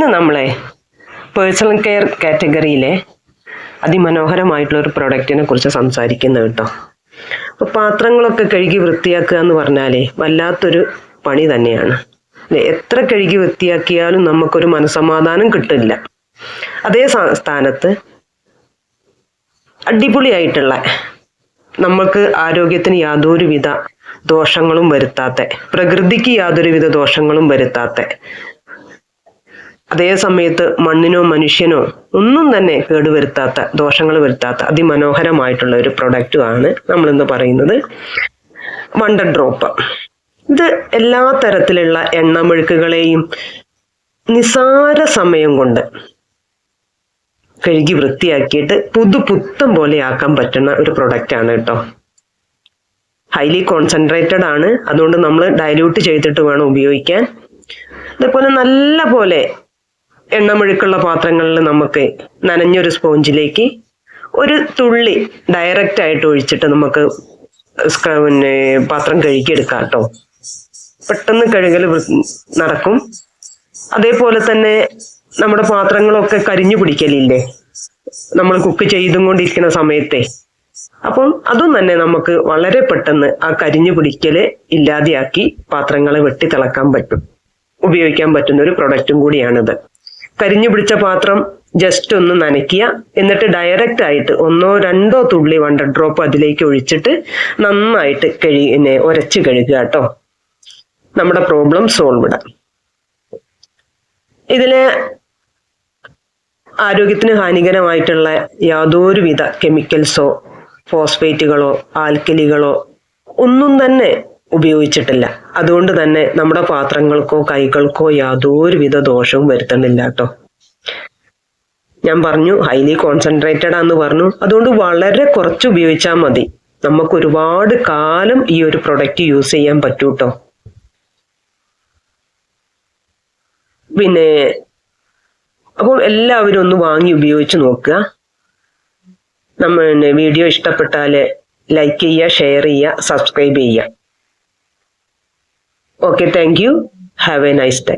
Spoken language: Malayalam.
ഇന്ന് നമ്മളെ പേഴ്സണൽ കെയർ കാറ്റഗറിയിലെ അതിമനോഹരമായിട്ടുള്ള ഒരു പ്രൊഡക്റ്റിനെ കുറിച്ച് സംസാരിക്കുന്നത് കേട്ടോ. അപ്പോൾ പാത്രങ്ങളൊക്കെ കഴുകി വൃത്തിയാക്കുക എന്ന് പറഞ്ഞാലേ വല്ലാത്തൊരു പണി തന്നെയാണ്. എത്ര കഴുകി വൃത്തിയാക്കിയാലും നമുക്കൊരു മനസ്സമാധാനം കിട്ടില്ല. അതേ സ്ഥാനത്ത് അടിപൊളിയായിട്ടുള്ള, നമ്മൾക്ക് ആരോഗ്യത്തിന് യാതൊരുവിധ ദോഷങ്ങളും വരുത്താത്ത, പ്രകൃതിക്ക് യാതൊരുവിധ ദോഷങ്ങളും വരുത്താത്ത, അതേ സമയത്ത് മണ്ണിനോ മനുഷ്യനോ ഒന്നും തന്നെ കേടുവരുത്താത്ത, ദോഷങ്ങൾ വരുത്താത്ത അതിമനോഹരമായിട്ടുള്ള ഒരു പ്രൊഡക്റ്റുമാണ് നമ്മളിന്ന് പറയുന്നത് വണ്ടർ ഡ്രോപ്പ്. ഇത് എല്ലാ തരത്തിലുള്ള എണ്ണമെഴുക്കുകളെയും നിസാര സമയം കൊണ്ട് കഴുകി വൃത്തിയാക്കിയിട്ട് പുത്തം പോലെ ആക്കാൻ പറ്റുന്ന ഒരു പ്രൊഡക്റ്റ് ആണ് കേട്ടോ. ഹൈലി കോൺസെൻട്രേറ്റഡ് ആണ്, അതുകൊണ്ട് നമ്മൾ ഡൈല്യൂട്ട് ചെയ്തിട്ട് വേണം ഉപയോഗിക്കാൻ. അതേപോലെ നല്ല പോലെ എണ്ണമെഴുക്കുള്ള പാത്രങ്ങളിൽ നമുക്ക് നനഞ്ഞൊരു സ്പോഞ്ചിലേക്ക് ഒരു തുള്ളി ഡയറക്റ്റ് ആയിട്ട് ഒഴിച്ചിട്ട് നമുക്ക് പാത്രം കഴുകിയെടുക്കാം കേട്ടോ. പെട്ടെന്ന് കഴുകൽ നടക്കും. അതേപോലെ തന്നെ നമ്മുടെ പാത്രങ്ങളൊക്കെ കരിഞ്ഞു പിടിക്കലില്ലേ നമ്മൾ കുക്ക് ചെയ്തുകൊണ്ടിരിക്കുന്ന സമയത്തെ, അപ്പം അതും തന്നെ നമുക്ക് വളരെ പെട്ടെന്ന് ആ കരിഞ്ഞു പിടിക്കല് ഇല്ലാതെയാക്കി പാത്രങ്ങളെ വെട്ടിത്തിളക്കാൻ പറ്റും, ഉപയോഗിക്കാൻ പറ്റുന്ന ഒരു പ്രൊഡക്റ്റും കൂടിയാണിത്. കരിഞ്ഞു പിടിച്ച പാത്രം ജസ്റ്റ് ഒന്ന് നനയ്ക്കുക, എന്നിട്ട് ഡയറക്റ്റ് ആയിട്ട് 1-2 തുള്ളി വണ്ടർ ഡ്രോപ്പ് അതിലേക്ക് ഒഴിച്ചിട്ട് നന്നായിട്ട് ഉരച്ച് കഴുകുക കേട്ടോ. നമ്മുടെ പ്രോബ്ലം സോൾവ് ഇടാം. ഇതില് ആരോഗ്യത്തിന് ഹാനികരമായിട്ടുള്ള യാതൊരുവിധ കെമിക്കൽസോ ഫോസ്ഫേറ്റുകളോ ആൽക്കലികളോ ഒന്നും തന്നെ ഉപയോഗിച്ചിട്ടില്ല. അതുകൊണ്ട് തന്നെ നമ്മുടെ പാത്രങ്ങൾക്കോ കൈകൾക്കോ യാതൊരുവിധ ദോഷവും വരുത്തണില്ല കേട്ടോ. ഞാൻ പറഞ്ഞു ഹൈലി കോൺസെൻട്രേറ്റഡ് ആണെന്ന് പറഞ്ഞു, അതുകൊണ്ട് വളരെ കുറച്ച് ഉപയോഗിച്ചാൽ മതി. നമുക്ക് ഒരുപാട് കാലം ഈ ഒരു പ്രൊഡക്റ്റ് യൂസ് ചെയ്യാൻ പറ്റൂ കേട്ടോ. പിന്നെ അപ്പോൾ എല്ലാവരും ഒന്ന് വാങ്ങി ഉപയോഗിച്ച് നോക്കുക. വീഡിയോ ഇഷ്ടപ്പെട്ടാൽ ലൈക്ക് ചെയ്യുക, ഷെയർ ചെയ്യുക, സബ്സ്ക്രൈബ് ചെയ്യുക. Okay, thank you. Have a nice day.